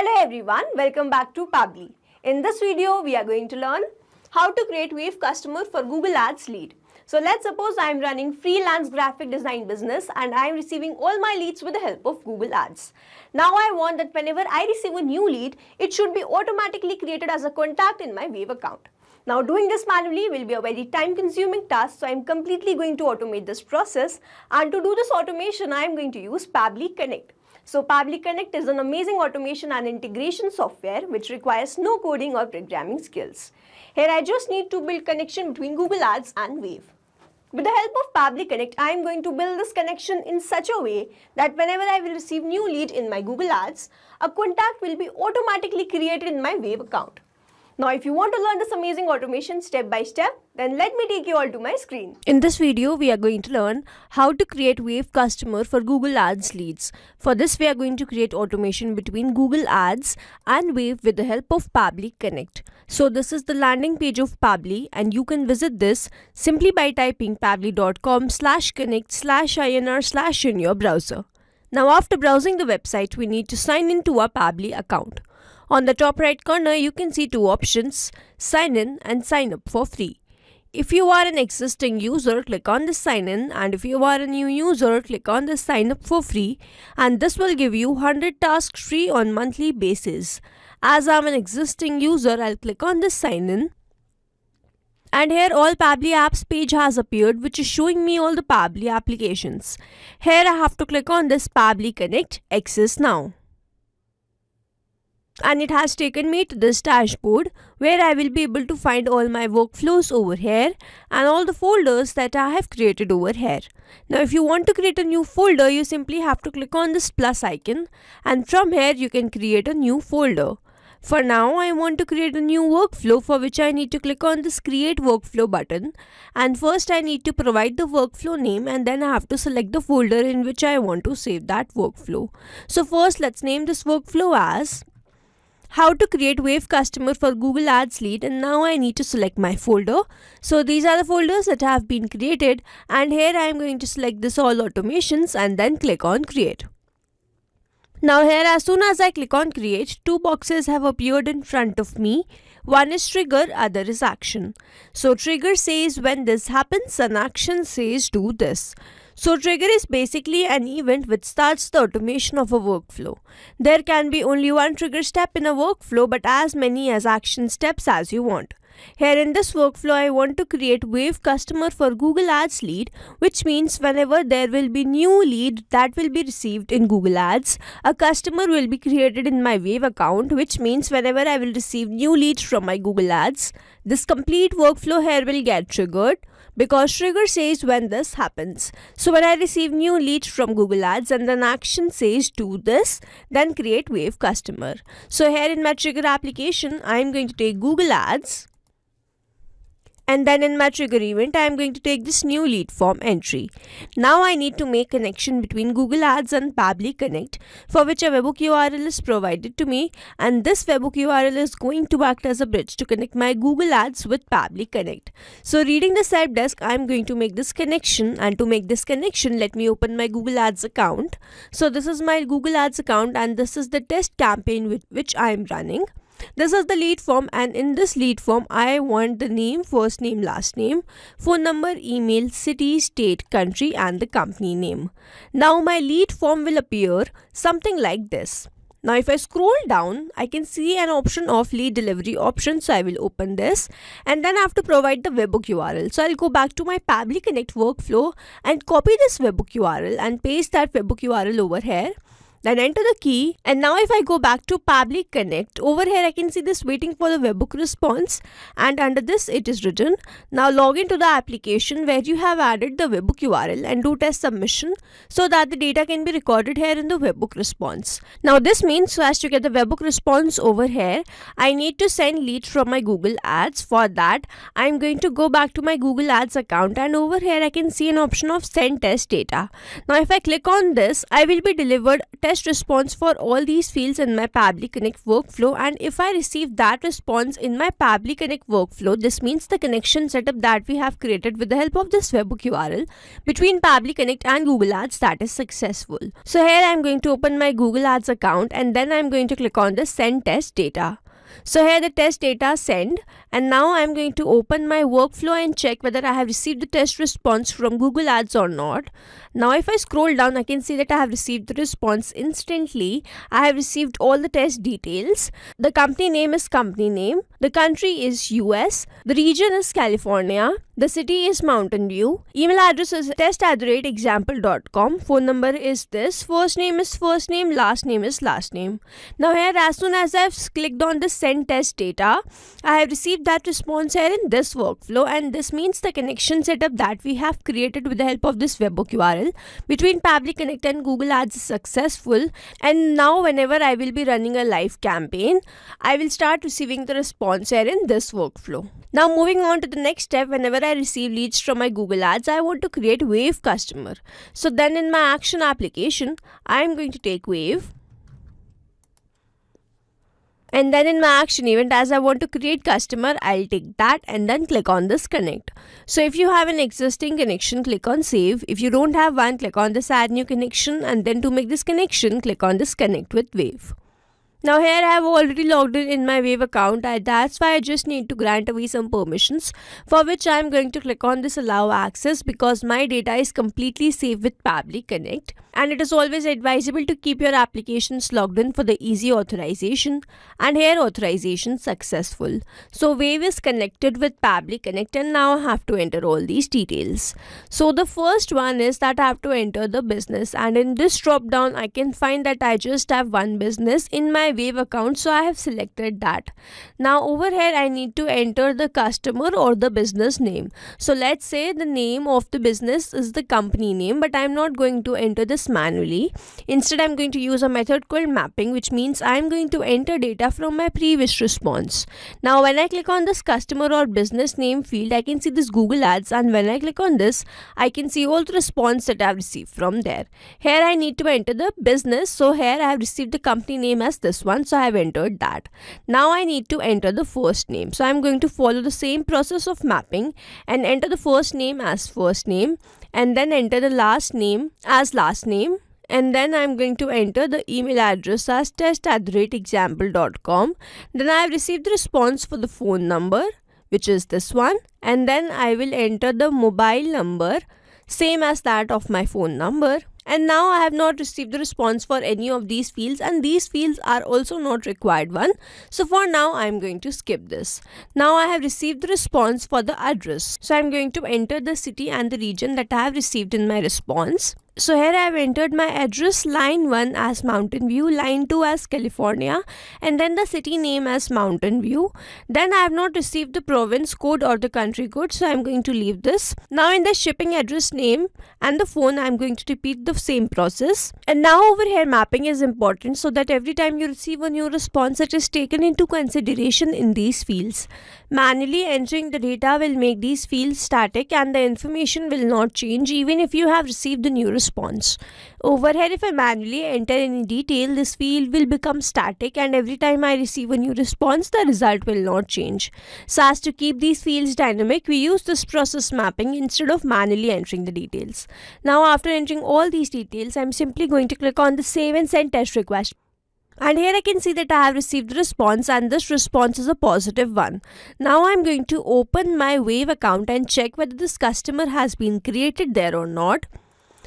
Hello everyone, welcome back to Pabbly. In this video, we are going to learn how to create Wave customer for Google Ads lead. So let's suppose I am running freelance graphic design business and I am receiving all my leads with the help of Google Ads. Now I want that whenever I receive a new lead, it should be automatically created as a contact in my Wave account. Now doing this manually will be a very time consuming task, so I am completely going to automate this process, and to do this automation I am going to use Pabbly Connect. So Pabbly Connect is an amazing automation and integration software which requires no coding or programming skills. Here I just need to build connection between Google Ads and Wave. With the help of Pabbly Connect, I am going to build this connection in such a way that whenever I will receive new lead in my Google Ads, a contact will be automatically created in my Wave account. Now if you want to learn this amazing automation step by step, then let me take you all to my screen. In this video, we are going to learn how to create Wave customer for Google Ads leads. For this, we are going to create automation between Google Ads and Wave with the help of Pabbly Connect. So this is the landing page of Pabbly, and you can visit this simply by typing pabbly.com/connect/inr/ in your browser. Now after browsing the website, we need to sign in to our Pabbly account. On the top right corner, you can see two options, sign in and sign up for free. If you are an existing user, click on the sign in, and if you are a new user, click on the sign up for free, and this will give you 100 tasks free on monthly basis. As I'm an existing user, I'll click on the sign in. And here all Pabbly apps page has appeared, which is showing me all the Pabbly applications. Here I have to click on this Pabbly Connect Access Now. And it has taken me to this dashboard where I will be able to find all my workflows over here and all the folders that I have created over here. Now if you want to create a new folder, you simply have to click on this plus icon, and from here you can create a new folder. For now, I want to create a new workflow, for which I need to click on this create workflow button, and first I need to provide the workflow name, and then I have to select the folder in which I want to save that workflow. So first let's name this workflow as how to create Wave customer for Google Ads lead, and now I need to select my folder. So these are the folders that have been created, and here I am going to select this all automations and then click on create. Now here, as soon as I click on create, two boxes have appeared in front of me. One is trigger, other is action. So trigger says when this happens, and action says do this. So trigger is basically an event which starts the automation of a workflow. There can be only one trigger step in a workflow, but as many as action steps as you want. Here in this workflow, I want to create Wave customer for Google Ads lead, which means whenever there will be new lead that will be received in Google Ads, a customer will be created in my Wave account, which means whenever I will receive new leads from my Google Ads, this complete workflow here will get triggered, because trigger says when this happens. So when I receive new leads from Google Ads and then action says do this, then create Wave customer. So here in my trigger application, I am going to take Google Ads, and then in my trigger event, I am going to take this new lead form entry. Now I need to make connection between Google Ads and Pabbly Connect, for which a webhook URL is provided to me, and this webhook URL is going to act as a bridge to connect my Google Ads with Pabbly Connect. So reading the help desk, I am going to make this connection, and to make this connection, let me open my Google Ads account. So this is my Google Ads account, and this is the test campaign with which I am running. This is the lead form, and in this lead form I want the name, first name, last name, phone number, email, city, state, country, and the company name. Now my lead form will appear something like this. Now if I scroll down, I can see an option of lead delivery option, so I will open this, and then I have to provide the webhook URL. So I'll go back to my Pabbly Connect workflow and copy this webhook URL and paste that webhook URL over here. Then enter the key, and now if I go back to Pabbly Connect, over here I can see this waiting for the webhook response, and under this it is written, now log into the application where you have added the webhook URL and do test submission so that the data can be recorded here in the webhook response. Now this means, so as to get the webhook response over here, I need to send leads from my Google Ads. For that, I am going to go back to my Google Ads account, and over here I can see an option of send test data. Now if I click on this, I will be delivered test test response for all these fields in my Pabbly Connect workflow, and if I receive that response in my Pabbly Connect workflow, this means the connection setup that we have created with the help of this webhook URL between Pabbly Connect and Google Ads, that is successful. So here I am going to open my Google Ads account, and then I am going to click on the send test data. So here the test data send, and now I am going to open my workflow and check whether I have received the test response from Google Ads or not. Now if I scroll down, I can see that I have received the response instantly. I have received all the test details. The company name is company name. The country is US. The region is California. The city is Mountain View. Email address is test@example.com. Phone number is this. First name is first name. Last name is last name. Now here, as soon as I've clicked on the send test data, I have received that response here in this workflow, and this means the connection setup that we have created with the help of this webhook URL between Pabbly Connect and Google Ads is successful. And now whenever I will be running a live campaign, I will start receiving the response here in this workflow. Now moving on to the next step, whenever I receive leads from my Google Ads, I want to create Wave customer. So then in my action application, I am going to take Wave. And then in my action event, as I want to create customer, I'll take that and then click on this connect. So if you have an existing connection, click on save. If you don't have one, click on this add new connection, and then to make this connection, click on this connect with Wave. Now here I have already logged in my Wave account, that's why I just need to grant away some permissions, for which I am going to click on this allow access, because my data is completely safe with Pabbly Connect, and it is always advisable to keep your applications logged in for the easy authorization, and here authorization successful. So Wave is connected with Pabbly Connect, and now I have to enter all these details. So the first one is that I have to enter the business, and in this drop down I can find that I just have one business in my Wave account, so I have selected that. Now over here I need to enter the customer or the business name. So let's say the name of the business is the company name, but I'm not going to enter this manually. Instead, I'm going to use a method called mapping, which means I'm going to enter data from my previous response. Now when I click on this customer or business name field, I can see this Google Ads, and when I click on this, I can see all the response that I've received from there. Here I need to enter the business, so here I have received the company name as this one, so I have entered that. Now I need to enter the first name, so I'm going to follow the same process of mapping and enter the first name as first name, and then enter the last name as last name, and then I'm going to enter the email address as test@example.com. Then I have received the response for the phone number, which is this one, and then I will enter the mobile number same as that of my phone number. And now I have not received the response for any of these fields, and these fields are also not required one. So for now I am going to skip this. Now I have received the response for the address. So I am going to enter the city and the region that I have received in my response. So here I have entered my address, line 1 as Mountain View, line 2 as California, and then the city name as Mountain View. Then I have not received the province code or the country code, so I am going to leave this. Now in the shipping address name and the phone, I am going to repeat the same process. And now over here mapping is important, so that every time you receive a new response, it is taken into consideration in these fields. Manually entering the data will make these fields static, and the information will not change even if you have received the new response. Over here, if I manually enter any detail, this field will become static, and every time I receive a new response, the result will not change. So as to keep these fields dynamic, we use this process mapping instead of manually entering the details. Now after entering all these details, I'm simply going to click on the save and send test request. And here I can see that I have received the response, and this response is a positive one. Now I'm going to open my Wave account and check whether this customer has been created there or not.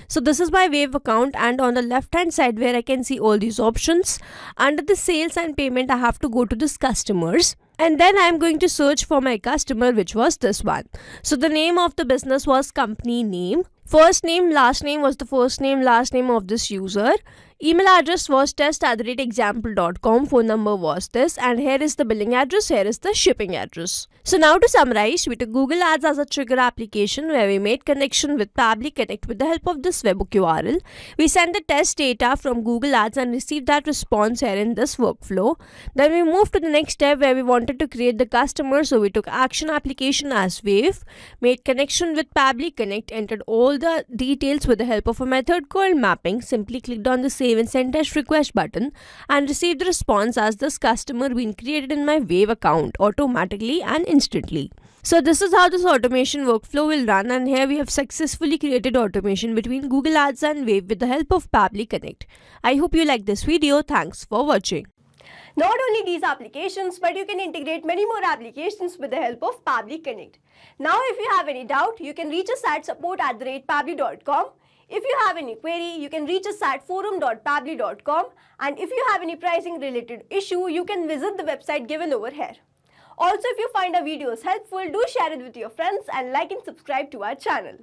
So this is my Wave account, and on the left hand side where I can see all these options, under the sales and payment, I have to go to this customers. And then I am going to search for my customer, which was this one. So the name of the business was company name. First name, last name was the first name, last name of this user. Email address was test@example.com. Phone number was this, and here is the billing address, here is the shipping address. So now to summarize, we took Google Ads as a trigger application where we made connection with Pabbly Connect with the help of this webhook URL. We sent the test data from Google Ads and received that response here in this workflow. Then we moved to the next step where we wanted to create the customer, so we took action application as Wave, made connection with Pabbly Connect, entered all the details with the help of a method called mapping, simply clicked on the save even send test request button and received the response as this customer been created in my Wave account automatically and instantly. So this is how this automation workflow will run, and here we have successfully created automation between Google Ads and Wave with the help of Pabbly Connect. I hope you like this video. Thanks for watching. Not only these applications, but you can integrate many more applications with the help of Pabbly Connect. Now if you have any doubt, you can reach us at support@pabbly.com. If you have any query, you can reach us at forum.pabbly.com, and if you have any pricing related issue, you can visit the website given over here. Also, if you find our videos helpful, do share it with your friends and like and subscribe to our channel.